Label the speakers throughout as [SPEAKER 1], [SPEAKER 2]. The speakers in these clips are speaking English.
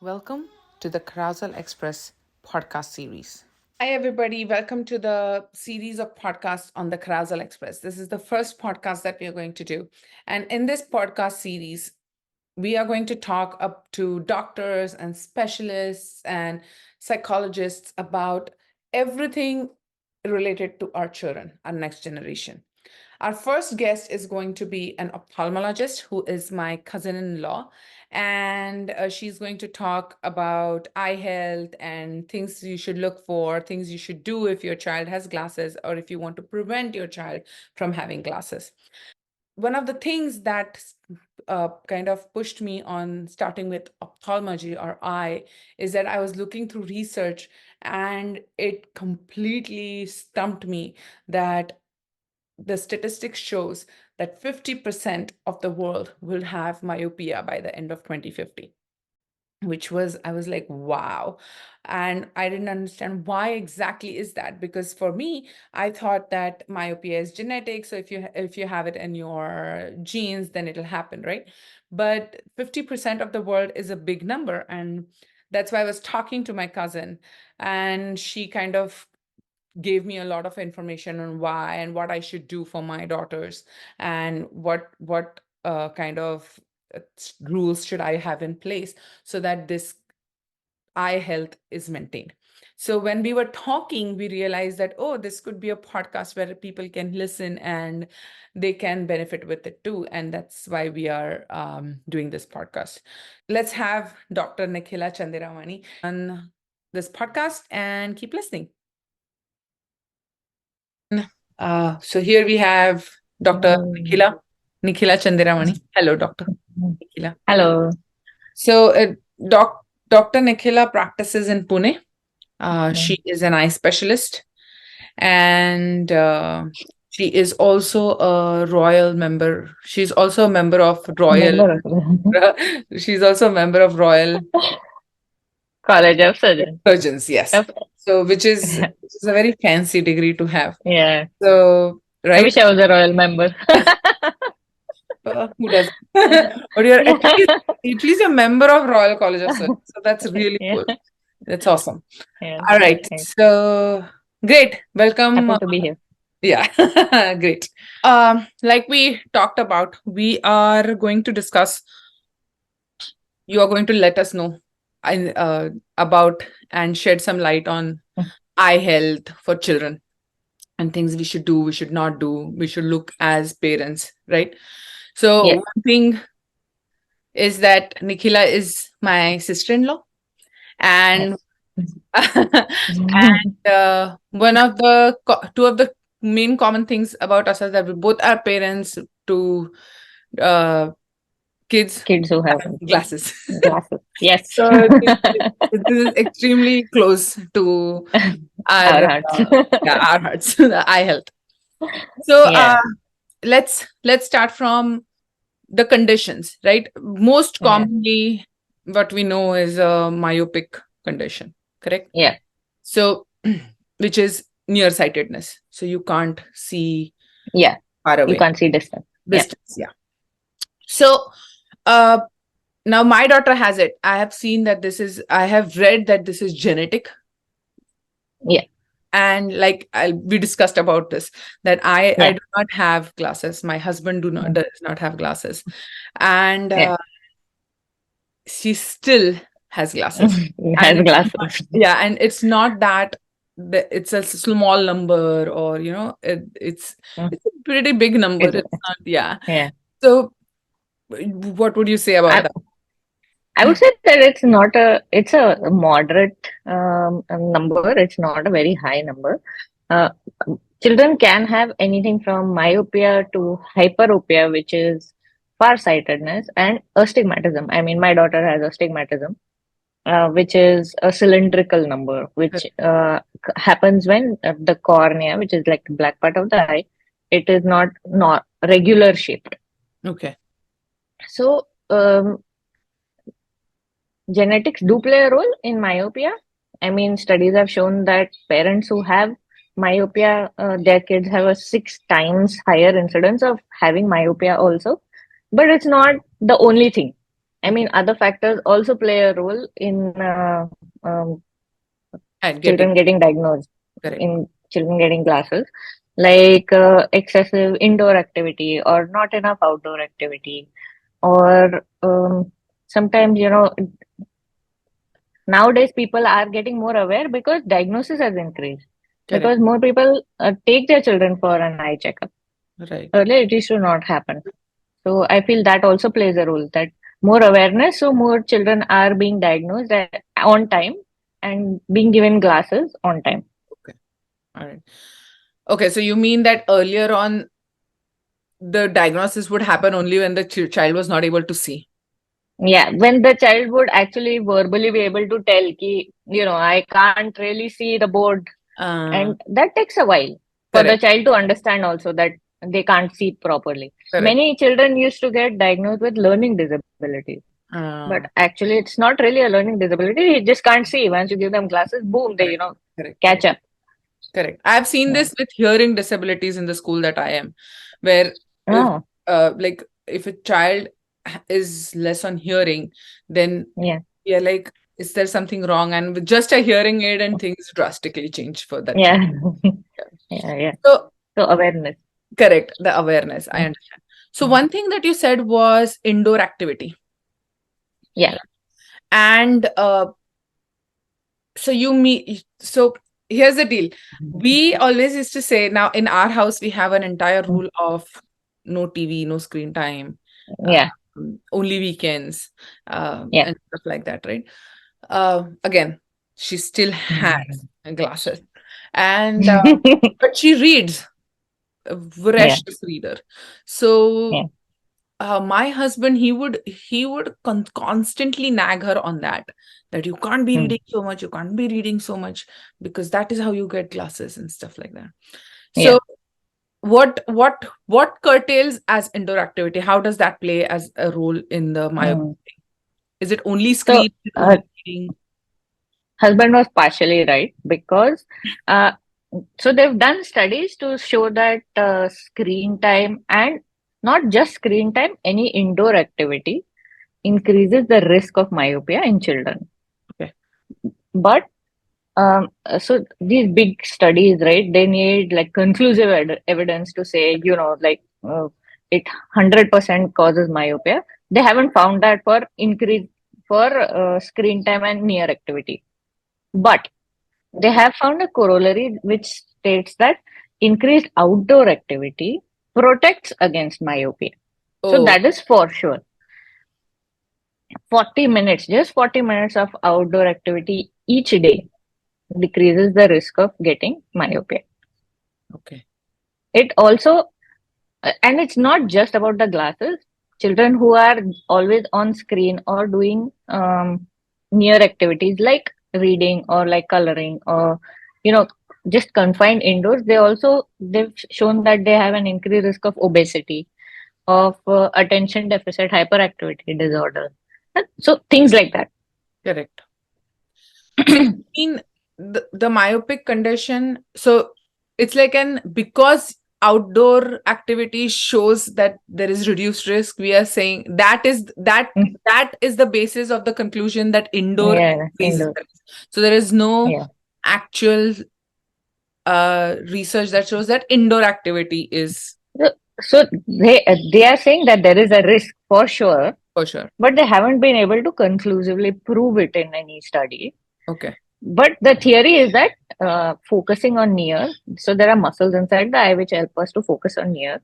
[SPEAKER 1] Welcome to the Carousel Express podcast series. Hi, everybody. Welcome to the series of podcasts on the Carousel Express. This is the first podcast that we are going to do. And in this podcast series, we are going to talk up to doctors and specialists and psychologists about everything related to our children, our next generation. Our first guest is going to be an ophthalmologist who is my cousin in law. And she's going to talk about eye health and things you should look for, things you should do if your child has glasses or if you want to prevent your child from having glasses. One of the things that kind of pushed me on starting with ophthalmology or eye is that I was looking through research and it completely stumped me that the statistics shows that 50% of the world will have myopia by the end of 2050, which was, I was like, wow. And I didn't understand why exactly is that, because for me, I thought that myopia is genetic. So if you have it in your genes, then it'll happen, right? But 50% of the world is a big number. And that's why I was talking to my cousin, and she kind of gave me a lot of information on why and what I should do for my daughters and what kind of rules should I have in place so that this eye health is maintained. So when we were talking, we realized that, oh, this could be a podcast where people can listen and they can benefit with it too. And that's why we are doing this podcast. Let's have Dr. Nikhila Chandiramani on this podcast and keep listening. So here we have Dr. Nikhila Chandiramani. Hello, Dr. Nikhila.
[SPEAKER 2] Hello.
[SPEAKER 1] So Dr. Nikhila practices in Pune. She is an eye specialist, and she is also a royal member. She's also a member of Royal. She's also a member of Royal
[SPEAKER 2] College of Surgeons.
[SPEAKER 1] Surgeons. Yes. So which is a very fancy degree to have.
[SPEAKER 2] Yeah.
[SPEAKER 1] So
[SPEAKER 2] I
[SPEAKER 1] right.
[SPEAKER 2] wish I was a royal member.
[SPEAKER 1] Who does? But you're at least a member of Royal College of Surgeons. So that's really
[SPEAKER 2] Yeah.
[SPEAKER 1] cool. That's awesome.
[SPEAKER 2] Yeah.
[SPEAKER 1] All right.
[SPEAKER 2] Thanks.
[SPEAKER 1] So great. Welcome.
[SPEAKER 2] Happy to be here.
[SPEAKER 1] Yeah, great. Like we talked about, we are going to discuss, you are going to let us know about and shed some light on eye health for children and things we should do, we should not do, we should look as parents, right? So
[SPEAKER 2] Yeah.
[SPEAKER 1] one thing is that Nikhila is my sister-in-law, and one of the two of the main common things about us is that we both are parents to uh, kids
[SPEAKER 2] Kids who have
[SPEAKER 1] glasses.
[SPEAKER 2] glasses. Yes.
[SPEAKER 1] So this is extremely close to
[SPEAKER 2] Our
[SPEAKER 1] our
[SPEAKER 2] hearts.
[SPEAKER 1] our hearts, the eye health. So
[SPEAKER 2] Yeah.
[SPEAKER 1] let's start from the conditions, right? Most
[SPEAKER 2] Yeah.
[SPEAKER 1] commonly, what we know is a myopic condition, correct?
[SPEAKER 2] Yeah.
[SPEAKER 1] So, which is nearsightedness. So you can't see
[SPEAKER 2] Yeah.
[SPEAKER 1] far away.
[SPEAKER 2] You can't see distance. Yeah.
[SPEAKER 1] Distance, yeah. So, uh, now my daughter has it. I have seen that I have read that this is genetic.
[SPEAKER 2] Yeah.
[SPEAKER 1] And like we discussed about this, that I
[SPEAKER 2] Yeah.
[SPEAKER 1] do not have glasses. My husband does not have glasses, and
[SPEAKER 2] Yeah.
[SPEAKER 1] she still has glasses.
[SPEAKER 2] Has
[SPEAKER 1] And
[SPEAKER 2] glasses.
[SPEAKER 1] yeah, and it's not that it's a small number, or it's a pretty big number. It's not, yeah.
[SPEAKER 2] Yeah.
[SPEAKER 1] So what would you say about that?
[SPEAKER 2] I would say that it's a moderate number. It's not a very high number. Uh, Children can have anything from myopia to hyperopia, which is farsightedness, and astigmatism. I mean, my daughter has astigmatism, which is a cylindrical number, which happens when the cornea, which is like the black part of the eye, it is not regular shaped.
[SPEAKER 1] Okay.
[SPEAKER 2] So genetics do play a role in myopia. I mean, studies have shown that parents who have myopia, their kids have a 6 times higher incidence of having myopia also. But it's not the only thing. I mean, other factors also play a role in
[SPEAKER 1] And getting
[SPEAKER 2] children getting diagnosed,
[SPEAKER 1] correct.
[SPEAKER 2] in children getting glasses, like excessive indoor activity or not enough outdoor activity, or sometimes, nowadays people are getting more aware because diagnosis has increased,
[SPEAKER 1] Correct.
[SPEAKER 2] because more people take their children for an eye checkup.
[SPEAKER 1] Right.
[SPEAKER 2] Earlier, it used to not happen. So I feel that also plays a role, that more awareness, so more children are being diagnosed on time and being given glasses on time.
[SPEAKER 1] Okay. All right. Okay. So you mean that earlier on, the diagnosis would happen only when the child was not able to see?
[SPEAKER 2] Yeah, when the child would actually verbally be able to tell ki, I can't really see the board,
[SPEAKER 1] Uh,
[SPEAKER 2] and that takes a while for the
[SPEAKER 1] correct.
[SPEAKER 2] child to understand also that they can't see properly.
[SPEAKER 1] Correct.
[SPEAKER 2] Many children used to get diagnosed with learning disabilities, but
[SPEAKER 1] Uh,
[SPEAKER 2] actually it's not really a learning disability. He just can't see. Once you give them glasses, boom, they,
[SPEAKER 1] correct. Correct.
[SPEAKER 2] catch
[SPEAKER 1] Correct.
[SPEAKER 2] up.
[SPEAKER 1] Correct. I've seen
[SPEAKER 2] Yeah.
[SPEAKER 1] this with hearing disabilities in the school that I am, where if
[SPEAKER 2] Oh,
[SPEAKER 1] like if a child is less on hearing, then
[SPEAKER 2] yeah.
[SPEAKER 1] we are like, is there something wrong? And with just a hearing aid and things drastically change for that child.
[SPEAKER 2] Yeah.
[SPEAKER 1] Yeah.
[SPEAKER 2] Yeah, yeah.
[SPEAKER 1] So
[SPEAKER 2] So awareness.
[SPEAKER 1] correct, the awareness. I
[SPEAKER 2] Mm,
[SPEAKER 1] understand. So
[SPEAKER 2] mm.
[SPEAKER 1] one thing that you said was indoor activity.
[SPEAKER 2] Yeah.
[SPEAKER 1] And so here's the deal. We always used to say, now in our house we have an entire
[SPEAKER 2] Mm.
[SPEAKER 1] rule of no TV, no screen time,
[SPEAKER 2] Yeah.
[SPEAKER 1] only weekends,
[SPEAKER 2] Yeah.
[SPEAKER 1] and stuff like that, right? Again, she still has glasses, and but she reads, a
[SPEAKER 2] Yeah.
[SPEAKER 1] voracious reader. So
[SPEAKER 2] Yeah.
[SPEAKER 1] my husband, he would constantly nag her on that you can't be
[SPEAKER 2] Mm.
[SPEAKER 1] reading so much, you can't be reading so much, because that is how you get glasses and stuff like that.
[SPEAKER 2] Yeah.
[SPEAKER 1] So what curtails as indoor activity? How does that play as a role in the myopia?
[SPEAKER 2] Mm.
[SPEAKER 1] Is it only
[SPEAKER 2] So,
[SPEAKER 1] screen? Is it only reading?
[SPEAKER 2] husband was partially right, because uh, so they've done studies to show that screen time, and not just screen time, any indoor activity increases the risk of myopia in children.
[SPEAKER 1] Okay.
[SPEAKER 2] But so these big studies, right? They need like conclusive evidence to say, it 100% causes myopia. They haven't found that for increase for screen time and near activity. But they have found a corollary which states that increased outdoor activity protects against myopia. So
[SPEAKER 1] Oh,
[SPEAKER 2] that is for sure. 40 minutes, just 40 minutes of outdoor activity each day decreases the risk of getting myopia.
[SPEAKER 1] okay.
[SPEAKER 2] It also, and it's not just about the glasses. Children who are always on screen or doing near activities like reading or like coloring, or you know just confined indoors, they've shown that they have an increased risk of obesity, of attention deficit hyperactivity disorder. So things like that.
[SPEAKER 1] Correct. So in the myopic condition, so it's like because outdoor activity shows that there is reduced risk, we are saying that is the basis of the conclusion that indoor
[SPEAKER 2] Yeah,
[SPEAKER 1] increases
[SPEAKER 2] indoor.
[SPEAKER 1] the risk. So there is no
[SPEAKER 2] Yeah.
[SPEAKER 1] actual research that shows that indoor activity is
[SPEAKER 2] So they are saying that there is a risk for sure,
[SPEAKER 1] for sure.
[SPEAKER 2] but they haven't been able to conclusively prove it in any study.
[SPEAKER 1] Okay.
[SPEAKER 2] But the theory is that focusing on near, so there are muscles inside the eye which help us to focus on near.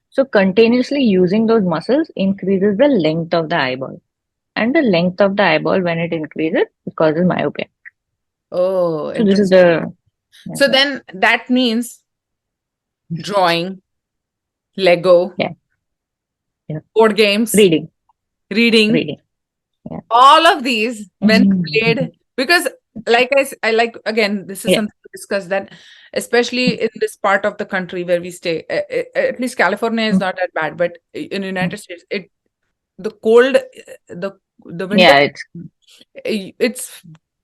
[SPEAKER 2] So continuously using those muscles increases the length of the eyeball. And the length of the eyeball, when it increases, it causes myopia.
[SPEAKER 1] Oh,
[SPEAKER 2] So this is
[SPEAKER 1] interesting.
[SPEAKER 2] the,
[SPEAKER 1] So then that means drawing, Lego,
[SPEAKER 2] yeah, yeah.
[SPEAKER 1] board games,
[SPEAKER 2] Reading,
[SPEAKER 1] reading,
[SPEAKER 2] reading. Yeah.
[SPEAKER 1] all of these when played, because like I like, again, this is
[SPEAKER 2] Yeah.
[SPEAKER 1] something to discuss, that especially in this part of the country where we stay, at least California is not that bad, but in the United States, the cold, the winter,
[SPEAKER 2] Yeah, it's
[SPEAKER 1] it's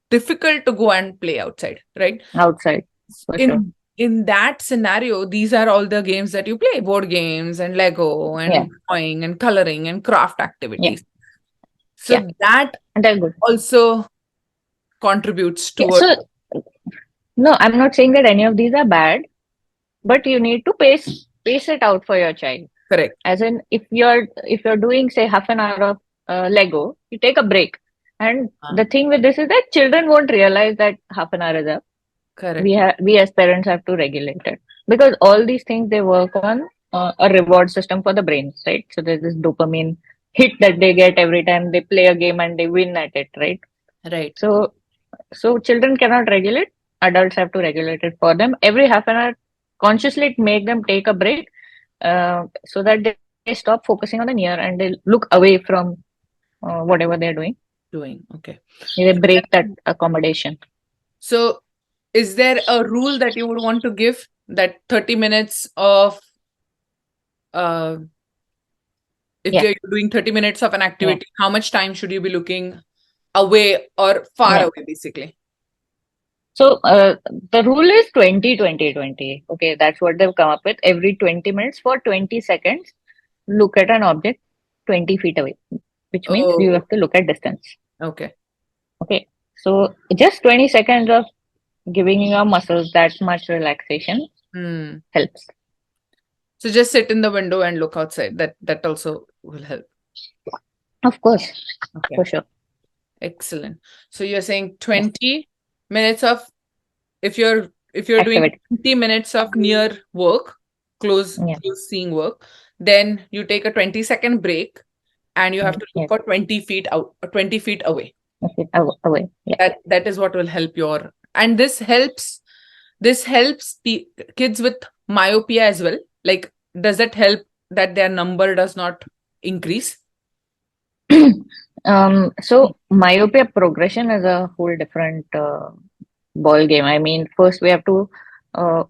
[SPEAKER 1] difficult to go and play outside, right?
[SPEAKER 2] outside for sure.
[SPEAKER 1] In that scenario, these are all the games that you play: board games and Lego
[SPEAKER 2] Yeah.
[SPEAKER 1] and drawing and coloring and craft
[SPEAKER 2] Yeah.
[SPEAKER 1] activities. So that
[SPEAKER 2] they're good.
[SPEAKER 1] also contributes
[SPEAKER 2] Yeah.
[SPEAKER 1] towards.
[SPEAKER 2] So no, I'm not saying that any of these are bad, but you need to pace it out for your child.
[SPEAKER 1] Correct.
[SPEAKER 2] As in, if you're doing say half an hour of Lego, you take a break. And the thing with this is that children won't realize that half an hour is up.
[SPEAKER 1] Correct.
[SPEAKER 2] We as parents have to regulate it, because all these things they work on a reward system for the brain, right? So there's this dopamine hit that they get every time they play a game and they win at it, right?
[SPEAKER 1] Right.
[SPEAKER 2] So children cannot regulate, adults have to regulate it for them every half an hour. Consciously make them take a break, so that they stop focusing on the near and they look away from whatever they're
[SPEAKER 1] Doing. Okay.
[SPEAKER 2] they break that accommodation.
[SPEAKER 1] So is there a rule that you would want to give, that 30 minutes of if
[SPEAKER 2] Yeah,
[SPEAKER 1] you're doing 30 minutes of an
[SPEAKER 2] yeah,
[SPEAKER 1] activity, how much time should you be looking away or far
[SPEAKER 2] yeah.
[SPEAKER 1] away, basically?
[SPEAKER 2] So the rule is 20-20-20. Okay, that's what they've come up with. Every 20 minutes for 20 seconds, look at an object 20 feet away, which means you
[SPEAKER 1] Oh,
[SPEAKER 2] have to look at distance.
[SPEAKER 1] okay.
[SPEAKER 2] Okay, so just 20 seconds of giving your muscles that much relaxation
[SPEAKER 1] Hmm.
[SPEAKER 2] helps.
[SPEAKER 1] So just sit in the window and look outside. That also will help.
[SPEAKER 2] Of course,
[SPEAKER 1] Okay.
[SPEAKER 2] for sure.
[SPEAKER 1] Excellent. So you're saying 20 minutes of, if you're doing
[SPEAKER 2] Activity.
[SPEAKER 1] 20 minutes of near work, close
[SPEAKER 2] Yeah,
[SPEAKER 1] close seeing work, then you take a 20-second break and you have to look
[SPEAKER 2] yeah,
[SPEAKER 1] for 20 feet out, 20 feet away.
[SPEAKER 2] okay, away. Yeah.
[SPEAKER 1] That is what will help your, and this helps kids with myopia as well. Like, does it help that their number does not increase?
[SPEAKER 2] So myopia progression is a whole different ball game. I mean, first we have to uh,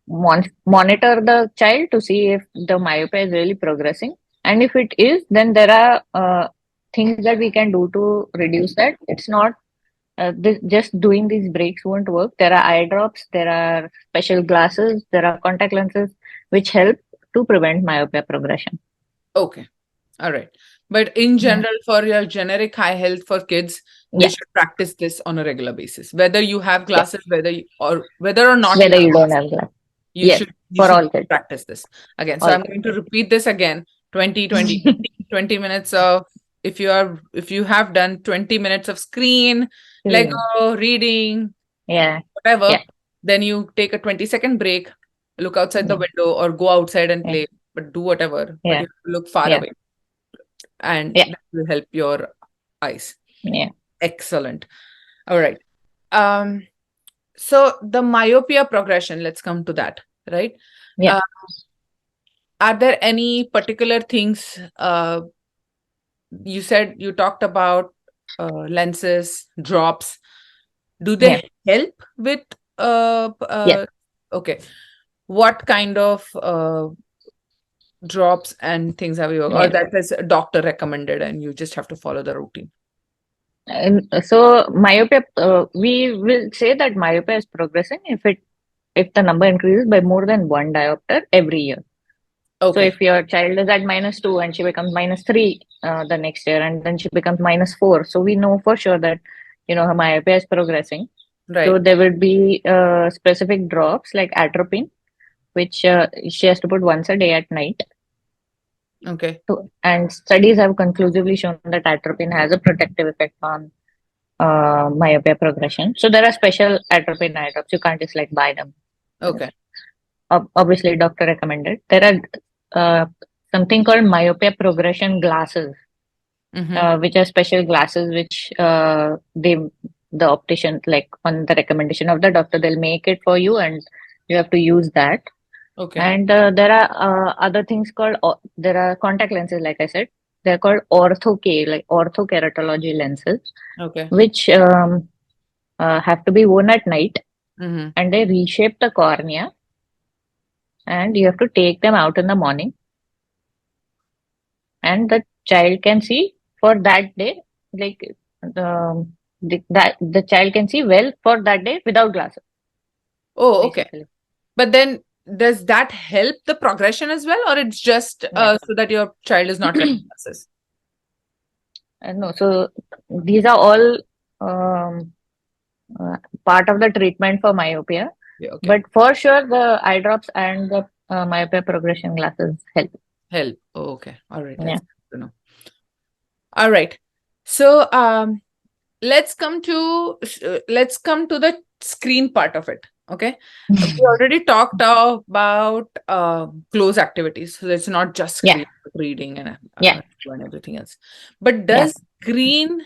[SPEAKER 2] monitor the child to see if the myopia is really progressing, and if it is, then there are things that we can do to reduce that. It's not just doing these breaks won't work. There are eye drops, there are special glasses, there are contact lenses which help to prevent myopia progression.
[SPEAKER 1] Okay. All right. But in
[SPEAKER 2] Yeah,
[SPEAKER 1] general, for your generic eye health for kids, they
[SPEAKER 2] yeah,
[SPEAKER 1] should practice this on a regular basis. Whether you have
[SPEAKER 2] yeah.
[SPEAKER 1] glasses, whether or not you
[SPEAKER 2] Whether
[SPEAKER 1] have
[SPEAKER 2] you don't
[SPEAKER 1] glasses,
[SPEAKER 2] have glasses.
[SPEAKER 1] you
[SPEAKER 2] Yes,
[SPEAKER 1] should you
[SPEAKER 2] for
[SPEAKER 1] should
[SPEAKER 2] all kids.
[SPEAKER 1] practice this again. So
[SPEAKER 2] All
[SPEAKER 1] I'm
[SPEAKER 2] kids.
[SPEAKER 1] going to
[SPEAKER 2] Yes.
[SPEAKER 1] repeat this again. 20, 20, 20 minutes of, if you have done 20 minutes of screen,
[SPEAKER 2] Hmm.
[SPEAKER 1] Lego, reading,
[SPEAKER 2] Yeah,
[SPEAKER 1] whatever,
[SPEAKER 2] yeah,
[SPEAKER 1] then you take a 20-second break, look outside the
[SPEAKER 2] yeah,
[SPEAKER 1] window or go outside and
[SPEAKER 2] yeah,
[SPEAKER 1] play, but do whatever, but
[SPEAKER 2] yeah,
[SPEAKER 1] you have to look far
[SPEAKER 2] yeah,
[SPEAKER 1] away, and
[SPEAKER 2] yeah,
[SPEAKER 1] that will help your eyes.
[SPEAKER 2] yeah,
[SPEAKER 1] Excellent. All right. Um, so the myopia progression, let's come to that, right?
[SPEAKER 2] yeah,
[SPEAKER 1] Uh, are there any particular things, you said you talked about lenses, drops. Do
[SPEAKER 2] yeah,
[SPEAKER 1] they help with
[SPEAKER 2] yes.
[SPEAKER 1] okay. What kind of drops and things have you, or
[SPEAKER 2] Yeah.
[SPEAKER 1] that is a doctor recommended and you just have to follow the routine?
[SPEAKER 2] So myopia, we will say that myopia is progressing if the number increases by more than one diopter every year. So
[SPEAKER 1] Okay.
[SPEAKER 2] if your child is at -2 and she becomes -3 the next year, and then she becomes -4, so we know for sure that her myopia is progressing. So
[SPEAKER 1] Right.
[SPEAKER 2] there will be specific drops like atropine, which she has to put once a day at night.
[SPEAKER 1] Okay.
[SPEAKER 2] So, and studies have conclusively shown that atropine has a protective effect on myopia progression. So there are special atropine eye drops. You can't just like buy them.
[SPEAKER 1] Okay.
[SPEAKER 2] Obviously, doctor recommended. There are something called myopia progression glasses,
[SPEAKER 1] Mm-hmm.
[SPEAKER 2] which are special glasses which the optician, like on the recommendation of the doctor, they'll make it for you, and you have to use that.
[SPEAKER 1] Okay.
[SPEAKER 2] And there are other things called there are contact lenses, like I said. They're called ortho-K, like orthokeratology lenses,
[SPEAKER 1] Okay.
[SPEAKER 2] which have to be worn at night,
[SPEAKER 1] Mm-hmm.
[SPEAKER 2] and they reshape the cornea, and you have to take them out in the morning, and the child can see for that day, like that the child can see well for that day without glasses,
[SPEAKER 1] Oh, okay.
[SPEAKER 2] basically.
[SPEAKER 1] But then does that help the progression as well, or it's just
[SPEAKER 2] Yeah.
[SPEAKER 1] so that your child is not wearing glasses?
[SPEAKER 2] No, so these are all um, uh, part of the treatment for myopia.
[SPEAKER 1] Yeah, okay.
[SPEAKER 2] But for sure, the eye drops and the myopia progression glasses help.
[SPEAKER 1] Help. Oh, okay. All right.
[SPEAKER 2] Yeah.
[SPEAKER 1] That's good to know. All right. So let's come to the screen part of it. Okay. We already talked about close activities. So it's not just
[SPEAKER 2] Yeah.
[SPEAKER 1] screen reading
[SPEAKER 2] Yeah.
[SPEAKER 1] and everything else. But
[SPEAKER 2] Yeah.
[SPEAKER 1] does screen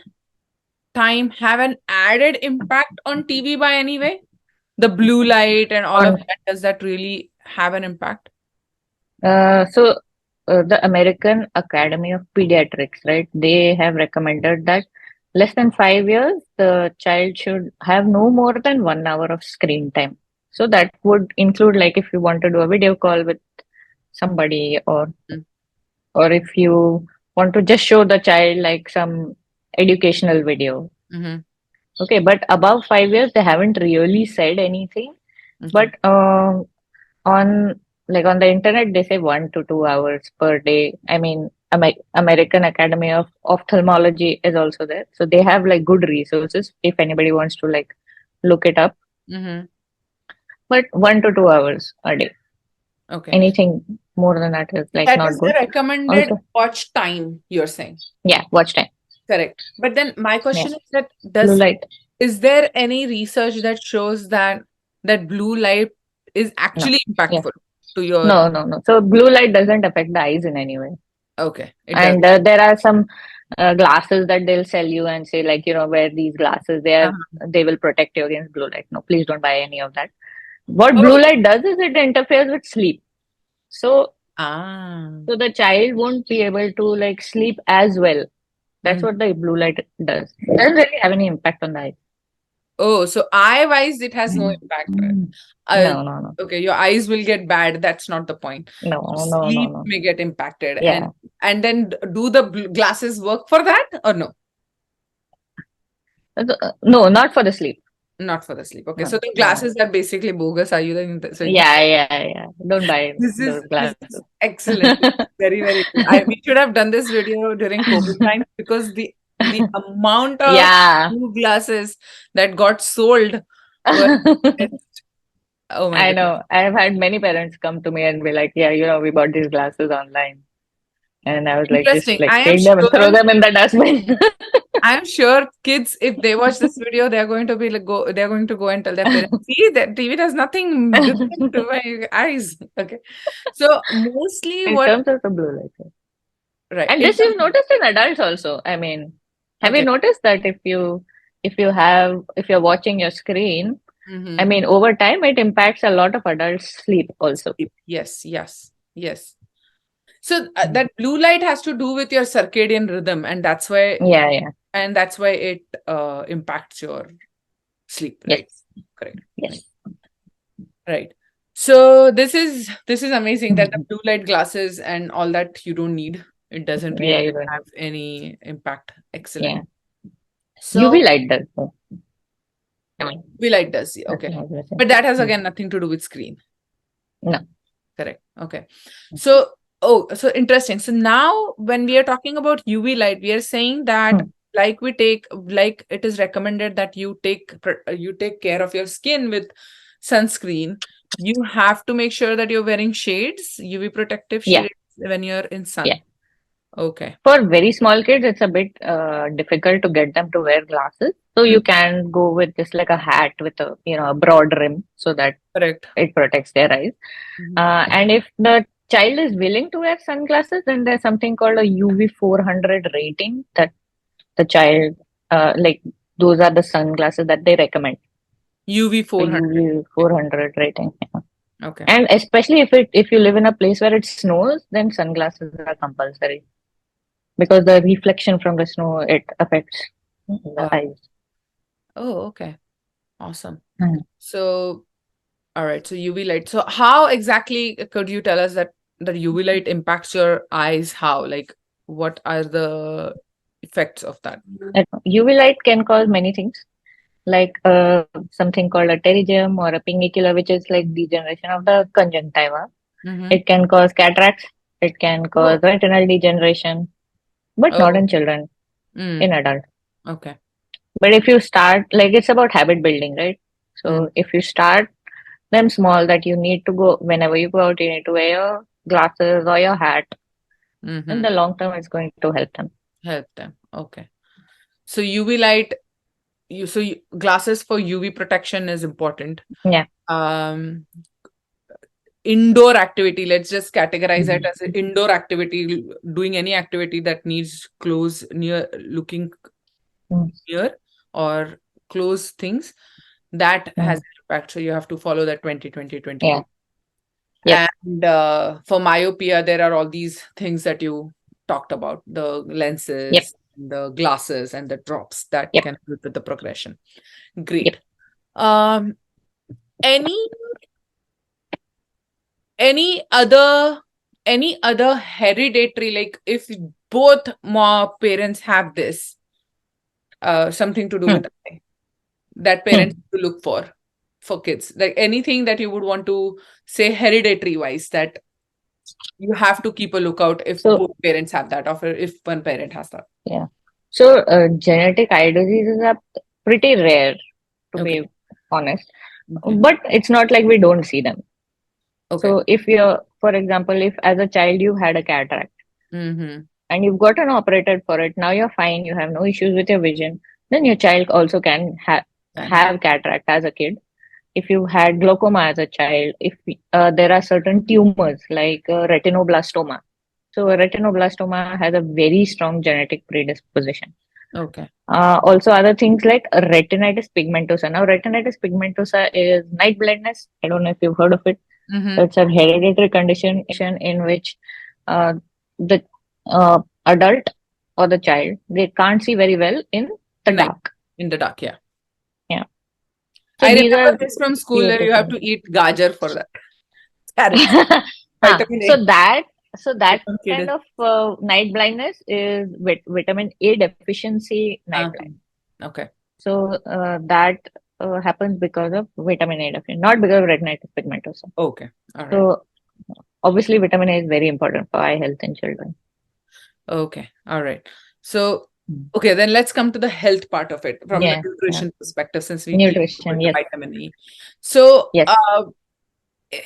[SPEAKER 1] time have an added impact on TV by any way? The blue light and all of
[SPEAKER 2] On
[SPEAKER 1] that, does that really have an impact?
[SPEAKER 2] the American Academy of Pediatrics, right? They have recommended that less than 5 years, the child should have no more than 1 hour of screen time. So that would include like if you want to do a video call with somebody, or if you want to just show the child like some educational video.
[SPEAKER 1] Mm-hmm.
[SPEAKER 2] Okay, but above 5 years, they haven't really said anything.
[SPEAKER 1] Okay.
[SPEAKER 2] But on on the internet, they say 1 to 2 hours per day. I mean, American Academy of Ophthalmology is also there, so they have like good resources if anybody wants to like look it up.
[SPEAKER 1] Mm-hmm.
[SPEAKER 2] But 1 to 2 hours a day.
[SPEAKER 1] Okay.
[SPEAKER 2] Anything more than that is like
[SPEAKER 1] That
[SPEAKER 2] not
[SPEAKER 1] is the
[SPEAKER 2] good.
[SPEAKER 1] recommended
[SPEAKER 2] Also,
[SPEAKER 1] watch time, you're saying.
[SPEAKER 2] yeah, watch time.
[SPEAKER 1] Correct. But then my
[SPEAKER 2] Yeah,
[SPEAKER 1] question is that
[SPEAKER 2] blue
[SPEAKER 1] does
[SPEAKER 2] light.
[SPEAKER 1] is there any research that shows that blue light is
[SPEAKER 2] No.
[SPEAKER 1] actually
[SPEAKER 2] Yeah.
[SPEAKER 1] impactful to your
[SPEAKER 2] No. So blue light doesn't affect the eyes in any way.
[SPEAKER 1] okay, it does.
[SPEAKER 2] And there are some glasses that they'll sell you and say like, wear these glasses.
[SPEAKER 1] Uh-huh.
[SPEAKER 2] They will protect you against blue light. No, please don't buy any of that. What blue
[SPEAKER 1] Oh,
[SPEAKER 2] light does is it interferes with sleep. So
[SPEAKER 1] ah.
[SPEAKER 2] so the child won't be able to like sleep as well. That's
[SPEAKER 1] Mm.
[SPEAKER 2] what the blue light does. It doesn't really have any impact on the eye.
[SPEAKER 1] Oh, so eye-wise it has no
[SPEAKER 2] Mm.
[SPEAKER 1] impact.
[SPEAKER 2] Mm.
[SPEAKER 1] Uh,
[SPEAKER 2] No.
[SPEAKER 1] okay, your eyes will get bad. That's not the point. Sleep
[SPEAKER 2] No.
[SPEAKER 1] may get impacted,
[SPEAKER 2] Yeah.
[SPEAKER 1] and then do the glasses work for that or no?
[SPEAKER 2] No, not for the sleep.
[SPEAKER 1] Not for the sleep. Okay, so the
[SPEAKER 2] No.
[SPEAKER 1] glasses are basically bogus. Are you saying?
[SPEAKER 2] Yeah. Don't buy those
[SPEAKER 1] This
[SPEAKER 2] glasses.
[SPEAKER 1] is excellent. Very, very good. We should have done this video during COVID time because the amount of
[SPEAKER 2] Yeah.
[SPEAKER 1] new glasses that got sold were just, oh my
[SPEAKER 2] I
[SPEAKER 1] goodness.
[SPEAKER 2] know. I've had many parents come to me and be like, yeah, we bought these glasses online. And I was like, just
[SPEAKER 1] Interesting.
[SPEAKER 2] like take them and throw them in the dustbin.
[SPEAKER 1] I am sure kids, if they watch this video, they're going to be like they're going to go and tell their parents, see that TV does nothing different to my eyes. Okay. So mostly
[SPEAKER 2] In
[SPEAKER 1] what
[SPEAKER 2] terms of the blue light. Yeah.
[SPEAKER 1] right
[SPEAKER 2] And
[SPEAKER 1] in
[SPEAKER 2] this
[SPEAKER 1] terms
[SPEAKER 2] you've noticed in adults also. I mean, have you
[SPEAKER 1] okay.
[SPEAKER 2] noticed that if you're watching your screen, I
[SPEAKER 1] Mm-hmm.
[SPEAKER 2] mean, over time it impacts a lot of adults' sleep also.
[SPEAKER 1] Yes. So
[SPEAKER 2] Mm.
[SPEAKER 1] that blue light has to do with your circadian rhythm, and
[SPEAKER 2] Yeah.
[SPEAKER 1] that's why it impacts your sleep,
[SPEAKER 2] Yes.
[SPEAKER 1] right? Correct.
[SPEAKER 2] Yes.
[SPEAKER 1] Right. So this is amazing that the
[SPEAKER 2] Mhm.
[SPEAKER 1] blue light glasses and all that you don't need. It doesn't
[SPEAKER 2] Yeah,
[SPEAKER 1] really
[SPEAKER 2] you don't
[SPEAKER 1] have
[SPEAKER 2] know.
[SPEAKER 1] any impact.
[SPEAKER 2] Yeah.
[SPEAKER 1] Excellent.
[SPEAKER 2] UV
[SPEAKER 1] So
[SPEAKER 2] light does. So, I mean,
[SPEAKER 1] blue light does,
[SPEAKER 2] that's
[SPEAKER 1] okay.
[SPEAKER 2] what I was
[SPEAKER 1] But
[SPEAKER 2] saying.
[SPEAKER 1] that has
[SPEAKER 2] Mm.
[SPEAKER 1] again nothing to do with screen.
[SPEAKER 2] No.
[SPEAKER 1] Correct. Okay. So, oh, so interesting. So now when we are talking about UV light, we are saying that
[SPEAKER 2] Mm.
[SPEAKER 1] like it is recommended that you take care of your skin with sunscreen. You have to make sure that you're wearing shades, UV protective
[SPEAKER 2] Yeah.
[SPEAKER 1] shades when you're in
[SPEAKER 2] Yeah.
[SPEAKER 1] sun. Okay.
[SPEAKER 2] For very small kids, it's a bit difficult to get them to wear glasses. So
[SPEAKER 1] Mm,
[SPEAKER 2] you can go with just like a hat with a broad rim so that
[SPEAKER 1] correct.
[SPEAKER 2] it protects their eyes.
[SPEAKER 1] Mhm.
[SPEAKER 2] And if the child is willing to wear sunglasses, then there's something called a UV 400 rating that the child, like those are the sunglasses that they recommend.
[SPEAKER 1] UV
[SPEAKER 2] So
[SPEAKER 1] 400.
[SPEAKER 2] UV 400 rating. Yeah.
[SPEAKER 1] Okay.
[SPEAKER 2] And especially if you live in a place where it snows, then sunglasses are compulsory because the reflection from the snow it affects the
[SPEAKER 1] Uh,
[SPEAKER 2] eyes.
[SPEAKER 1] oh, okay. Awesome.
[SPEAKER 2] Mhm.
[SPEAKER 1] So all right, so UV light. So how exactly could you tell us that UV light impacts your eyes? How? Like, what are the effects of that?
[SPEAKER 2] UV light can cause many things, like something called a pterygium or a pinnicular, which is like degeneration of the conjunctiva.
[SPEAKER 1] Mm-hmm.
[SPEAKER 2] It can cause cataracts. It can cause
[SPEAKER 1] Oh,
[SPEAKER 2] retinal degeneration, but not
[SPEAKER 1] oh,
[SPEAKER 2] in children. in adult.
[SPEAKER 1] Okay.
[SPEAKER 2] But if you start, like, it's about habit building, right? So if you start them small, that you need to go whenever you go out, you need to wear your glasses or your hat. In
[SPEAKER 1] Mm-hmm.
[SPEAKER 2] the long term, it's going to help them.
[SPEAKER 1] Help them. Okay. So UV light, glasses for UV protection is important.
[SPEAKER 2] Yeah.
[SPEAKER 1] Um, Indoor activity, let's just categorize it as an indoor activity, doing any activity that needs close, near, looking
[SPEAKER 2] Mm,
[SPEAKER 1] near or close things, that has
[SPEAKER 2] mm,
[SPEAKER 1] an impact. So you have to follow that 20-20-20
[SPEAKER 2] yeah.
[SPEAKER 1] rule.
[SPEAKER 2] Yep.
[SPEAKER 1] And for myopia, there are all these things that you talked about, the
[SPEAKER 2] Yep.
[SPEAKER 1] lenses, the glasses, and the drops that
[SPEAKER 2] Yep.
[SPEAKER 1] can help with the progression.
[SPEAKER 2] Yep.
[SPEAKER 1] Great. Um, any any other any other hereditary, like if both more parents have this, something to do
[SPEAKER 2] Hmm.
[SPEAKER 1] with eye, that parents
[SPEAKER 2] Hmm.
[SPEAKER 1] to look for kids, like anything that you would want to say hereditary wise that you have to keep a lookout if
[SPEAKER 2] So,
[SPEAKER 1] both parents have that, or if one parent has that.
[SPEAKER 2] yeah. So, genetic eye diseases are pretty rare, to
[SPEAKER 1] Okay.
[SPEAKER 2] be honest.
[SPEAKER 1] Okay.
[SPEAKER 2] But it's not like we don't see them.
[SPEAKER 1] Okay.
[SPEAKER 2] So, if you're, for example, if as a child you had a cataract
[SPEAKER 1] Mm-hmm.
[SPEAKER 2] and you've gotten operated for it, now you're fine, you have no issues with your vision, then your child also can
[SPEAKER 1] Can have.
[SPEAKER 2] have cataract as a kid. If you had glaucoma as a child, if there are certain tumors like retinoblastoma. So retinoblastoma has a very strong genetic predisposition.
[SPEAKER 1] Okay.
[SPEAKER 2] Also, other things like retinitis pigmentosa. Now, retinitis pigmentosa is night blindness. I don't know if you've heard of it.
[SPEAKER 1] Mm-hmm.
[SPEAKER 2] It's a hereditary condition in which the adult or the child, they can't see very well in the
[SPEAKER 1] Night
[SPEAKER 2] dark.
[SPEAKER 1] in the dark. Yeah.
[SPEAKER 2] Yeah. So
[SPEAKER 1] I
[SPEAKER 2] these
[SPEAKER 1] remember
[SPEAKER 2] are
[SPEAKER 1] this from school,
[SPEAKER 2] few of
[SPEAKER 1] that
[SPEAKER 2] the
[SPEAKER 1] you have
[SPEAKER 2] things.
[SPEAKER 1] to eat gajar for that. Carrots. Vitamin A.
[SPEAKER 2] So that
[SPEAKER 1] Some
[SPEAKER 2] kind
[SPEAKER 1] kid.
[SPEAKER 2] of night blindness is vitamin A deficiency night
[SPEAKER 1] Uh,
[SPEAKER 2] blindness.
[SPEAKER 1] okay.
[SPEAKER 2] So that happens because of vitamin A deficiency, not because of retinitis pigmentosa.
[SPEAKER 1] Okay. All right.
[SPEAKER 2] So obviously, vitamin A is very important for eye health in children.
[SPEAKER 1] Okay. All right. So,
[SPEAKER 2] Mm.
[SPEAKER 1] okay, then let's come to the health part of it from the
[SPEAKER 2] Yeah, yeah.
[SPEAKER 1] nutrition perspective, since we keep with
[SPEAKER 2] Nutrition,
[SPEAKER 1] the
[SPEAKER 2] yes,
[SPEAKER 1] vitamin E. So,
[SPEAKER 2] yes,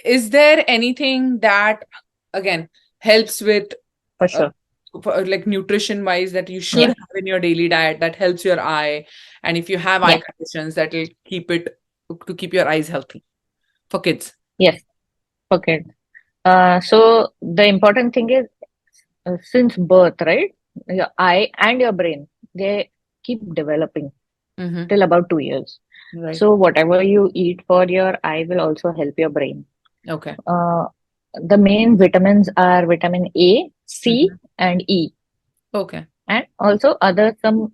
[SPEAKER 1] is there anything that, again, helps with,
[SPEAKER 2] for
[SPEAKER 1] uh,
[SPEAKER 2] sure.
[SPEAKER 1] like nutrition wise, that you should
[SPEAKER 2] Yeah,
[SPEAKER 1] have in your daily diet that helps your eye? And if you have eye
[SPEAKER 2] yeah,
[SPEAKER 1] conditions, that will keep your eyes healthy for kids.
[SPEAKER 2] yes. Okay. So the important thing is since birth, right? Your eye and your brain, they keep developing
[SPEAKER 1] Mm-hmm.
[SPEAKER 2] till about 2 years.
[SPEAKER 1] Right.
[SPEAKER 2] So whatever you eat for your eye will also help your brain.
[SPEAKER 1] Okay.
[SPEAKER 2] Uh, the main vitamins are vitamin A, C,
[SPEAKER 1] Mm-hmm.
[SPEAKER 2] and E,
[SPEAKER 1] Okay.
[SPEAKER 2] and also other some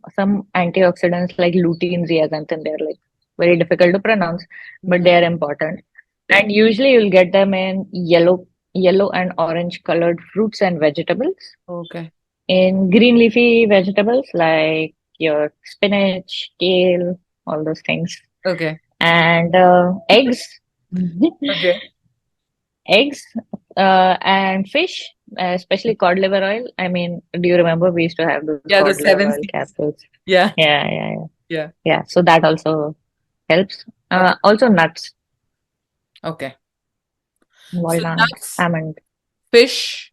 [SPEAKER 2] antioxidants like lutein, zeaxanthin. They're like very difficult to pronounce, but
[SPEAKER 1] Mm-hmm.
[SPEAKER 2] they are important. And usually you'll get them in yellow and orange colored fruits and vegetables.
[SPEAKER 1] Okay.
[SPEAKER 2] In green leafy vegetables like your spinach, kale, all those things,
[SPEAKER 1] Okay.
[SPEAKER 2] and eggs,
[SPEAKER 1] Okay.
[SPEAKER 2] eggs, and fish, especially cod liver oil. I mean, do you remember we used to have those
[SPEAKER 1] Yeah, the
[SPEAKER 2] cod liver
[SPEAKER 1] seven
[SPEAKER 2] oil
[SPEAKER 1] C's.
[SPEAKER 2] capsules?
[SPEAKER 1] Yeah.
[SPEAKER 2] Yeah, yeah, yeah.
[SPEAKER 1] Yeah.
[SPEAKER 2] Yeah, so that also helps.
[SPEAKER 1] Okay.
[SPEAKER 2] Also nuts,
[SPEAKER 1] Okay. So
[SPEAKER 2] walnut,
[SPEAKER 1] nuts,
[SPEAKER 2] almond,
[SPEAKER 1] fish,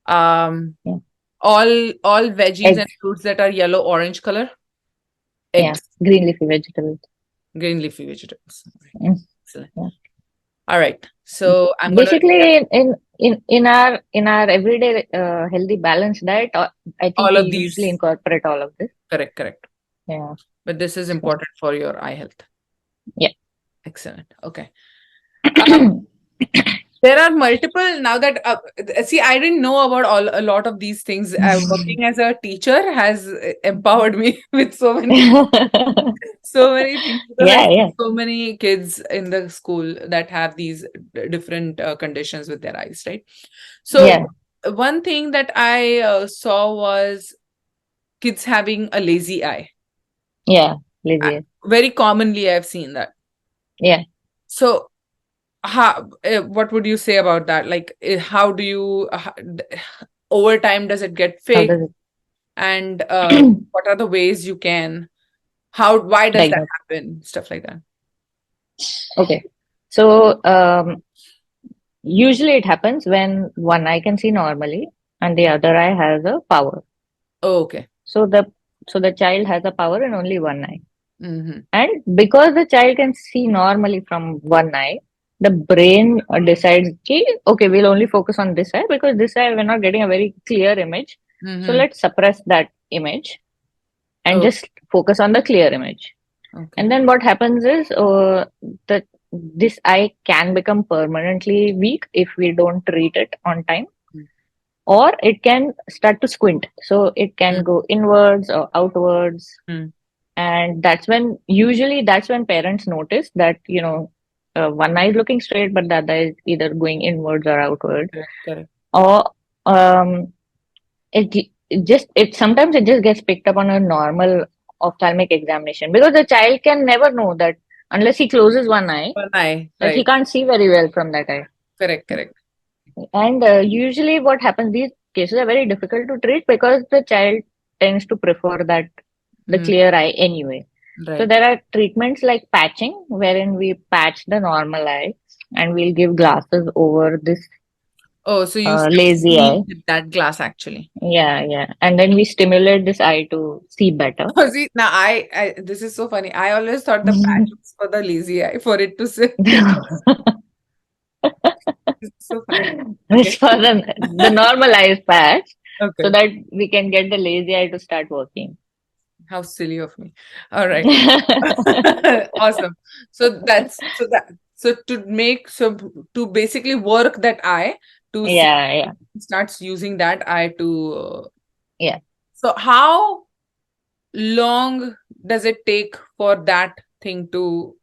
[SPEAKER 1] um,
[SPEAKER 2] yeah,
[SPEAKER 1] all veggies and
[SPEAKER 2] eggs,
[SPEAKER 1] fruits that are yellow orange color,
[SPEAKER 2] yeah,
[SPEAKER 1] eggs,
[SPEAKER 2] green leafy vegetables.
[SPEAKER 1] green leafy vegetables. All right.
[SPEAKER 2] Mm,
[SPEAKER 1] Excellent.
[SPEAKER 2] yeah.
[SPEAKER 1] All right. So I'm gonna recap
[SPEAKER 2] Basically, in our everyday healthy balanced diet, I think
[SPEAKER 1] all
[SPEAKER 2] we
[SPEAKER 1] of
[SPEAKER 2] usually
[SPEAKER 1] these.
[SPEAKER 2] incorporate all of this.
[SPEAKER 1] Correct, correct.
[SPEAKER 2] Yeah.
[SPEAKER 1] But this is
[SPEAKER 2] So
[SPEAKER 1] important for your eye health.
[SPEAKER 2] yeah.
[SPEAKER 1] Excellent. Okay. Uh, there are multiple now that see, I didn't know about a lot of these things. Working as a teacher has empowered me with so many things, because I
[SPEAKER 2] Yeah,
[SPEAKER 1] see
[SPEAKER 2] yeah,
[SPEAKER 1] so many kids in the school that have these different conditions with their eyes, right? So
[SPEAKER 2] yeah,
[SPEAKER 1] one thing that I saw was kids having a lazy eye.
[SPEAKER 2] yeah,
[SPEAKER 1] Uh,
[SPEAKER 2] Lizzie.
[SPEAKER 1] Very commonly, I've seen that.
[SPEAKER 2] Yeah.
[SPEAKER 1] So, what would you say about that? Like, how do you over time does it get
[SPEAKER 2] How
[SPEAKER 1] fixed?
[SPEAKER 2] does it?
[SPEAKER 1] and what are the ways you can, why does that
[SPEAKER 2] Diagnose.
[SPEAKER 1] happen, stuff like that.
[SPEAKER 2] Okay. So usually it happens when one eye can see normally and the other eye has a power.
[SPEAKER 1] Oh, okay.
[SPEAKER 2] So the child has a power in only one eye.
[SPEAKER 1] Mm-hmm.
[SPEAKER 2] And because the child can see normally from one eye, the brain decides, okay, we'll only focus on this eye because this eye we're not getting a very clear image. So
[SPEAKER 1] Mm-hmm.
[SPEAKER 2] let's suppress that image and
[SPEAKER 1] Oh,
[SPEAKER 2] just focus on the clear image.
[SPEAKER 1] okay.
[SPEAKER 2] And then what happens is that this eye can become permanently weak if we don't treat it on time, or it can start to squint. So it can go inwards or outwards.
[SPEAKER 1] Mm-hmm.
[SPEAKER 2] And that's when parents notice that, one eye is looking straight, but the other is either going inwards or outwards.
[SPEAKER 1] Correct, correct.
[SPEAKER 2] Or um, it sometimes it just gets picked up on a normal ophthalmic examination because the child can never know that unless he closes one eye,
[SPEAKER 1] One eye,
[SPEAKER 2] that he
[SPEAKER 1] right.
[SPEAKER 2] can't see very well from that eye.
[SPEAKER 1] Correct, correct.
[SPEAKER 2] And usually what happens, these cases are very difficult to treat because the child tends to prefer the
[SPEAKER 1] Mm,
[SPEAKER 2] clear eye anyway. So
[SPEAKER 1] right.
[SPEAKER 2] there are treatments like patching, wherein we patch the normal eye and we'll give glasses over this
[SPEAKER 1] Oh, so you start
[SPEAKER 2] lazy eye.
[SPEAKER 1] seeing with that glass actually.
[SPEAKER 2] Yeah, yeah. And then we stimulate this eye to see better.
[SPEAKER 1] Oh, see, now this is so funny. I always thought the patch was for the lazy eye, for it to sit. This is so funny.
[SPEAKER 2] It's
[SPEAKER 1] Okay.
[SPEAKER 2] for the normal eye is patched so
[SPEAKER 1] Okay.
[SPEAKER 2] that we can get the lazy eye to start working.
[SPEAKER 1] How silly of me. All right. Awesome. So to basically work that eye to see,
[SPEAKER 2] Yeah, yeah,
[SPEAKER 1] starts using that eye to
[SPEAKER 2] yeah.
[SPEAKER 1] so how long does it take for that thing to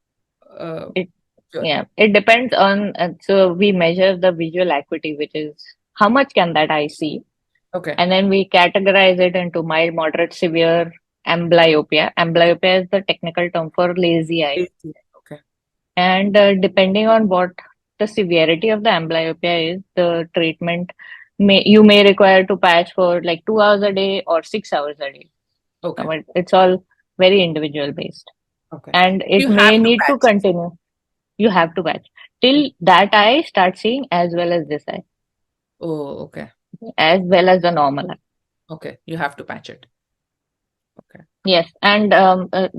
[SPEAKER 1] uh
[SPEAKER 2] It
[SPEAKER 1] sure.
[SPEAKER 2] Yeah, it depends on. So we measure the visual acuity, which is how much can that eye see,
[SPEAKER 1] Okay.
[SPEAKER 2] and then we categorize it into mild, moderate, severe, amblyopia. Amblyopia is the technical term for lazy eye.
[SPEAKER 1] Okay.
[SPEAKER 2] And depending on what the severity of the amblyopia is, the treatment you may require to patch for like 2 hours a day or 6 hours a day.
[SPEAKER 1] Okay.
[SPEAKER 2] It's all very individual based,
[SPEAKER 1] Okay.
[SPEAKER 2] and it
[SPEAKER 1] You have
[SPEAKER 2] may
[SPEAKER 1] to
[SPEAKER 2] need to
[SPEAKER 1] patch.
[SPEAKER 2] continue. You have to patch till that eye starts seeing as well as this eye,
[SPEAKER 1] Oh, okay.
[SPEAKER 2] as well as the normal eye.
[SPEAKER 1] Okay. You have to patch it. Okay.
[SPEAKER 2] Yes, and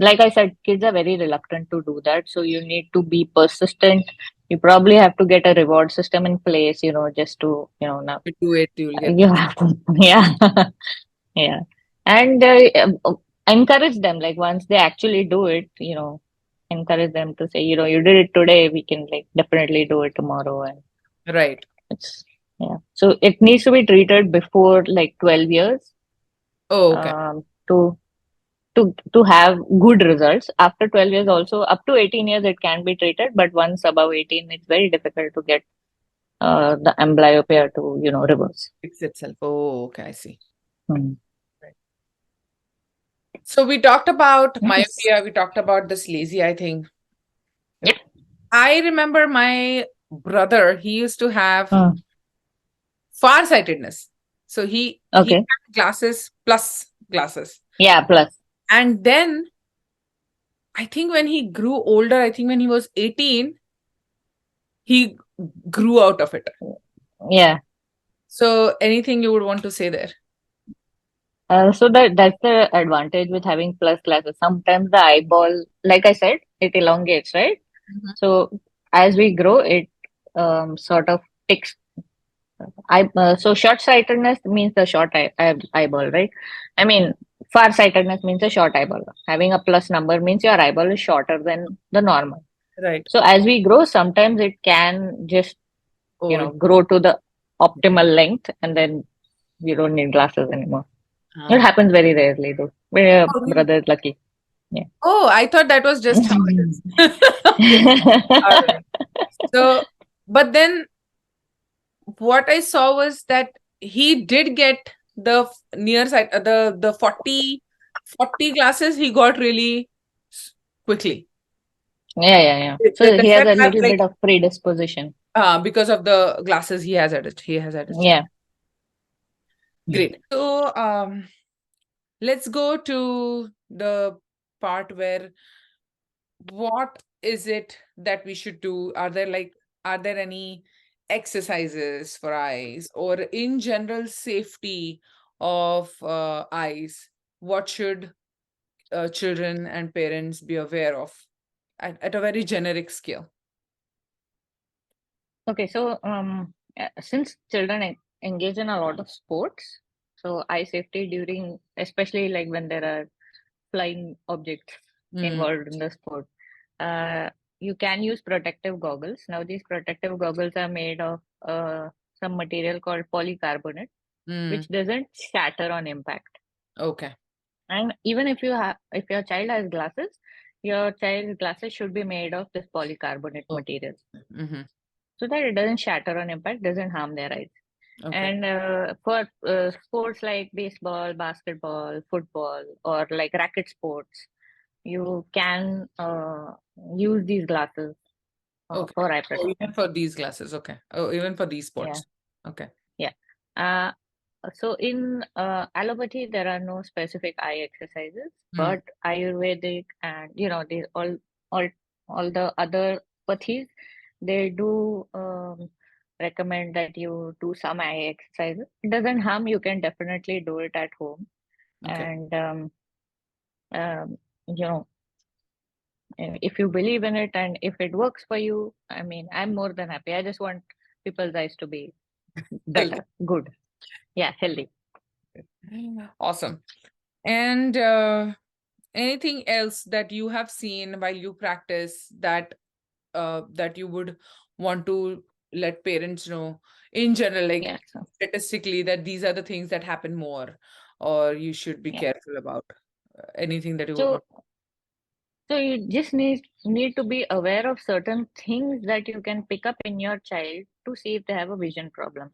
[SPEAKER 2] like I said, kids are very reluctant to do that. So you need to be persistent. You probably have to get a reward system in place, just to, now
[SPEAKER 1] You do it, you'll get
[SPEAKER 2] you have to, yeah, yeah, and encourage them. Like once they actually do it, encourage them to say, you did it today, we can like definitely do it tomorrow, and
[SPEAKER 1] right.
[SPEAKER 2] it's yeah. So it needs to be treated before like 12 years,
[SPEAKER 1] Oh, okay.
[SPEAKER 2] to to have good results. After 12 years also, up to 18 years it can be treated, but once above 18 it's very difficult to get the amblyopia to reverse.
[SPEAKER 1] Fix itself. Oh, okay. I see.
[SPEAKER 2] Hmm.
[SPEAKER 1] Right. So we talked about
[SPEAKER 2] Yes.
[SPEAKER 1] myopia, we talked about this lazy eye thing.
[SPEAKER 2] Yep.
[SPEAKER 1] I remember my brother, he used to have
[SPEAKER 2] Hmm.
[SPEAKER 1] farsightedness. So he
[SPEAKER 2] Okay.
[SPEAKER 1] had glasses plus glasses.
[SPEAKER 2] Yeah, plus.
[SPEAKER 1] And then I think when he grew older, I think when he was 18, he grew out of it.
[SPEAKER 2] Yeah.
[SPEAKER 1] So anything you would want to say there?
[SPEAKER 2] So that's the advantage with having plus glasses. Sometimes the eyeball, like I said, it elongates, right?
[SPEAKER 1] Mhm.
[SPEAKER 2] So as we grow, it sort of takes. So short-sightedness means the short eyeball, right? I mean, far-sightedness means a short eyeball. Having a plus number means your eyeball is shorter than the normal.
[SPEAKER 1] Right.
[SPEAKER 2] So as we grow, sometimes it can just,
[SPEAKER 1] Oh,
[SPEAKER 2] grow to the optimal length, and then you don't need glasses anymore. It
[SPEAKER 1] uh,
[SPEAKER 2] happens very rarely, though. My
[SPEAKER 1] oh, really?
[SPEAKER 2] brother is lucky. Yeah.
[SPEAKER 1] Oh, I thought that was just how it is. Okay. All right. So, but then what I saw was that he did get the near side, the 40 glasses he got really quickly.
[SPEAKER 2] Yeah, yeah, yeah. So
[SPEAKER 1] Does
[SPEAKER 2] he has
[SPEAKER 1] that
[SPEAKER 2] a
[SPEAKER 1] have
[SPEAKER 2] little
[SPEAKER 1] like
[SPEAKER 2] bit of predisposition.
[SPEAKER 1] because of the glasses he has at his child?
[SPEAKER 2] Yeah.
[SPEAKER 1] Great. So let's go to the part where what is it that we should do? Are there any exercises for eyes, or in general safety of eyes? What should children and parents be aware of at a very generic scale?
[SPEAKER 2] Okay, so since children engage in a lot of sports, so eye safety during, especially like when there are flying objects
[SPEAKER 1] Mm,
[SPEAKER 2] involved in the sport, uh, you can use protective goggles. Now, these protective goggles are made of some material called polycarbonate,
[SPEAKER 1] mm,
[SPEAKER 2] which doesn't shatter on impact.
[SPEAKER 1] okay.
[SPEAKER 2] And even if if your child has glasses, your child's glasses should be made of this polycarbonate
[SPEAKER 1] Oh,
[SPEAKER 2] material
[SPEAKER 1] mm-hmm.
[SPEAKER 2] so that it doesn't shatter on impact, doesn't harm their eyes.
[SPEAKER 1] Okay.
[SPEAKER 2] And for sports like baseball, basketball, football, or like racket sports, you can use these glasses
[SPEAKER 1] Okay.
[SPEAKER 2] for eye
[SPEAKER 1] Oh,
[SPEAKER 2] protection.
[SPEAKER 1] even for these glasses. Okay. Oh, even for these
[SPEAKER 2] Yeah,
[SPEAKER 1] sports. Okay.
[SPEAKER 2] yeah. Uh, so in allopathy, there are no specific eye exercises,
[SPEAKER 1] Mm,
[SPEAKER 2] but Ayurvedic and the all all the other pathies, they do recommend that you do some eye exercises. It doesn't harm. You can definitely do it at home,
[SPEAKER 1] okay.
[SPEAKER 2] and um, you know if you believe in it and if it works for you, I mean, I'm more than happy. I just want people's eyes to be
[SPEAKER 1] Healthy.
[SPEAKER 2] better, good, yeah, healthy.
[SPEAKER 1] Awesome. And anything else that you have seen while you practice that you would want to let parents know in general, like
[SPEAKER 2] Yeah, so
[SPEAKER 1] statistically, that these are the things that happen more, or you should be
[SPEAKER 2] yeah.
[SPEAKER 1] careful about? Anything that you would want?
[SPEAKER 2] So So you just need to be aware of certain things that you can pick up in your child to see if they have a vision problem.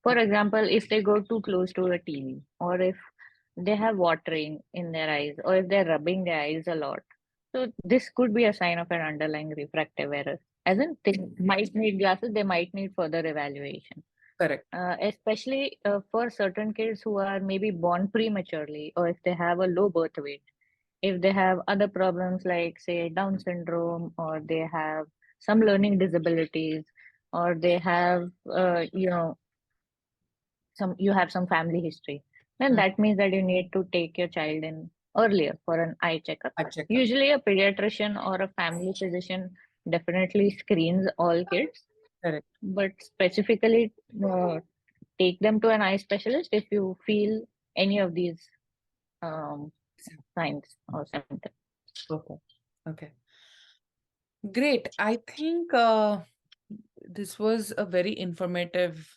[SPEAKER 2] For example, if they go too close to a TV, or if they have watering in their eyes, or if they're rubbing their eyes a lot. So this could be a sign of an underlying refractive error. As in, they might need glasses, they might need further evaluation.
[SPEAKER 1] Correct.
[SPEAKER 2] Especially for certain kids who are maybe born prematurely, or if they have a low birth weight, if they have other problems like say Down syndrome, or they have some learning disabilities, or they have some you have some family history, then
[SPEAKER 1] Mm,
[SPEAKER 2] that means that you need to take your child in earlier for an eye checkup.
[SPEAKER 1] I check up.
[SPEAKER 2] Usually a pediatrician or a family physician definitely screens all kids,
[SPEAKER 1] Correct.
[SPEAKER 2] but specifically take them to an eye specialist if you feel any of these um, signs or symptoms.
[SPEAKER 1] Okay. Okay. Great. I think this was a very informative.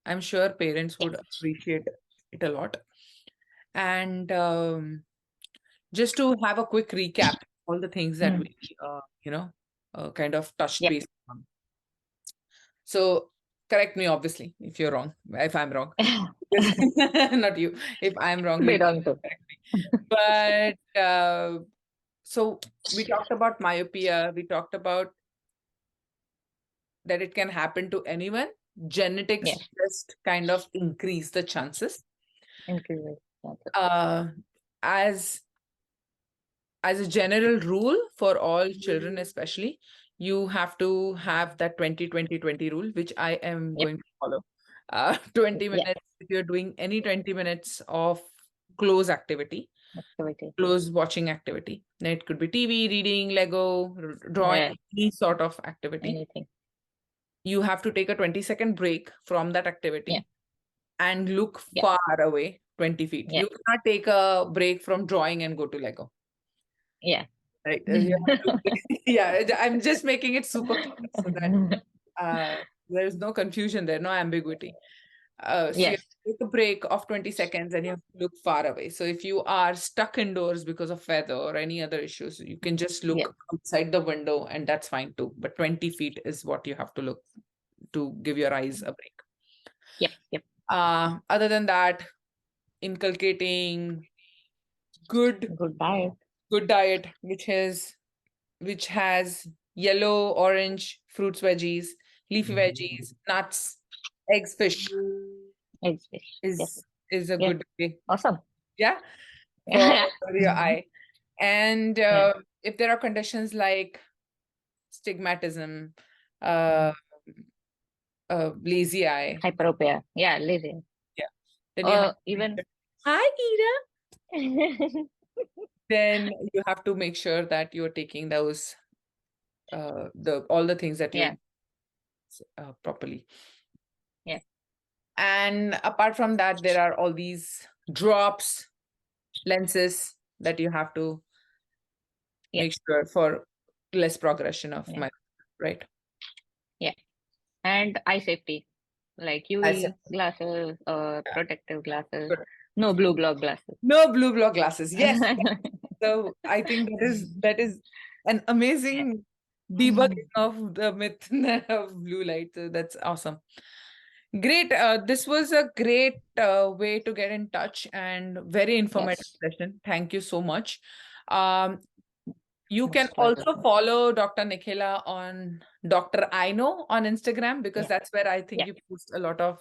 [SPEAKER 1] I'm sure parents would appreciate it a lot. And just to have a quick recap, all the things that
[SPEAKER 2] Mm.
[SPEAKER 1] we, kind of touched
[SPEAKER 2] Yep.
[SPEAKER 1] base on. So correct me, obviously, if you're wrong, if I'm wrong. Because not you. If I'm wrong,
[SPEAKER 2] Be
[SPEAKER 1] you
[SPEAKER 2] wrong too.
[SPEAKER 1] correct me. But so we talked about myopia. We talked about that it can happen to anyone. Genetics
[SPEAKER 2] Yes.
[SPEAKER 1] just kind of increase the chances.
[SPEAKER 2] Increase. Chances.
[SPEAKER 1] Uh, as as a general rule for all children, especially, you have to have that 20-20-20 rule, which I am
[SPEAKER 2] Yep.
[SPEAKER 1] going to follow. 20
[SPEAKER 2] Yeah.
[SPEAKER 1] minutes, if you're doing any 20 minutes of close activity,
[SPEAKER 2] Activity.
[SPEAKER 1] close watching activity. Then it could be TV, reading, Lego, drawing,
[SPEAKER 2] Yeah.
[SPEAKER 1] any sort of activity.
[SPEAKER 2] Anything.
[SPEAKER 1] You have to take a 20-second break from that
[SPEAKER 2] Yeah.
[SPEAKER 1] activity and look
[SPEAKER 2] Yeah.
[SPEAKER 1] far away, 20 feet.
[SPEAKER 2] Yeah.
[SPEAKER 1] You cannot take a break from drawing and go to Lego.
[SPEAKER 2] Yeah.
[SPEAKER 1] Right. You have to, yeah, I'm just making it super clear so that there's no confusion there, no ambiguity. So you have
[SPEAKER 2] Yes.
[SPEAKER 1] to take a break of 20 seconds and you have to look far away. So if you are stuck indoors because of weather or any other issues, you can just
[SPEAKER 2] Yeah.
[SPEAKER 1] look outside the window and that's fine too. But 20 feet is what you have to look to give your eyes a break.
[SPEAKER 2] Yep. Yep.
[SPEAKER 1] Other than that, inculcating good
[SPEAKER 2] Good diet.
[SPEAKER 1] good diet, which has yellow, orange fruits, veggies, leafy veggies, nuts, eggs, fish
[SPEAKER 2] Eggs. Fish. Yes.
[SPEAKER 1] is a
[SPEAKER 2] Yeah.
[SPEAKER 1] good way.
[SPEAKER 2] Awesome.
[SPEAKER 1] Yeah. for
[SPEAKER 2] Yeah.
[SPEAKER 1] your eye. And
[SPEAKER 2] Yeah.
[SPEAKER 1] if there are conditions like stigmatism, uh, lazy eye,
[SPEAKER 2] Hyperopia. Yeah, lazy.
[SPEAKER 1] yeah, then you have to make
[SPEAKER 2] Even
[SPEAKER 1] sure, hi, then you have to make sure that you're taking those the all the things that you
[SPEAKER 2] yeah,
[SPEAKER 1] properly.
[SPEAKER 2] yeah,
[SPEAKER 1] And apart from that, there are all these drops, lenses that you have to
[SPEAKER 2] yeah,
[SPEAKER 1] make sure for less progression of
[SPEAKER 2] yeah,
[SPEAKER 1] my right.
[SPEAKER 2] yeah. And eye safety, like
[SPEAKER 1] I said,
[SPEAKER 2] UV glasses or
[SPEAKER 1] yeah,
[SPEAKER 2] protective glasses.
[SPEAKER 1] good.
[SPEAKER 2] No blue block glasses.
[SPEAKER 1] No blue block glasses. Yes.
[SPEAKER 2] Yeah.
[SPEAKER 1] So I think that is an amazing debugging of the myth of blue light. So that's awesome. Great. This was a great way to get in touch and very informative
[SPEAKER 2] Yes,
[SPEAKER 1] session. Thank you so much. Um, you can
[SPEAKER 2] most
[SPEAKER 1] also
[SPEAKER 2] welcome.
[SPEAKER 1] follow Dr. Nikhila on Dr. I Know on Instagram because
[SPEAKER 2] Yeah,
[SPEAKER 1] that's where I think
[SPEAKER 2] yeah.
[SPEAKER 1] you post a lot of.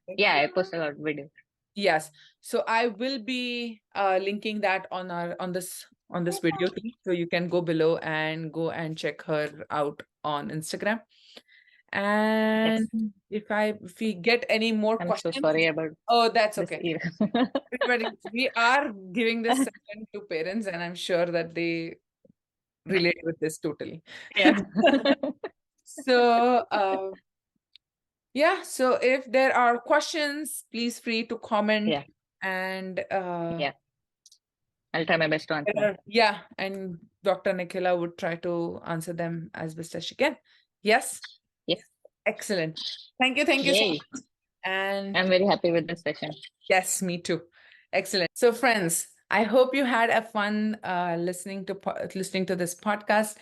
[SPEAKER 2] Yeah, I post a lot of videos.
[SPEAKER 1] Yes. So I will be linking that on this video too. So you can go below and go and check her out on Instagram. And
[SPEAKER 2] Yes.
[SPEAKER 1] if we get any more
[SPEAKER 2] I'm so
[SPEAKER 1] questions,
[SPEAKER 2] sorry about
[SPEAKER 1] oh, that's
[SPEAKER 2] this
[SPEAKER 1] okay.
[SPEAKER 2] era.
[SPEAKER 1] Everybody, we are giving this session to parents, and I'm sure that they relate with this totally.
[SPEAKER 2] Yeah.
[SPEAKER 1] So, yeah, so if there are questions, please free to comment
[SPEAKER 2] Yeah,
[SPEAKER 1] and
[SPEAKER 2] yeah. I'll try my best to answer them.
[SPEAKER 1] yeah, and Dr. Nikhila would try to answer them as best as she can. Yes,
[SPEAKER 2] Yes.
[SPEAKER 1] excellent. Thank you so
[SPEAKER 2] Yay.
[SPEAKER 1] much. And
[SPEAKER 2] I'm very happy with this session.
[SPEAKER 1] yes, me too. Excellent. So, friends, I hope you had a fun listening to this podcast.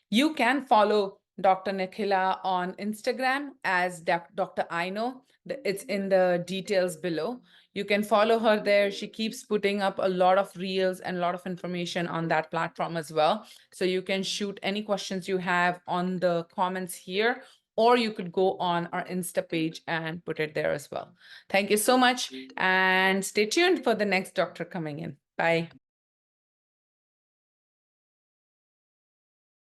[SPEAKER 1] You can follow Dr. Nikhila on Instagram as Dr. I Know. It's in the details below. You can follow her there. She keeps putting up a lot of reels and a lot of information on that platform as well. So you can shoot any questions you have on the comments here, or you could go on our Insta page and put it there as well. Thank you so much and stay tuned for the next doctor coming in. Bye.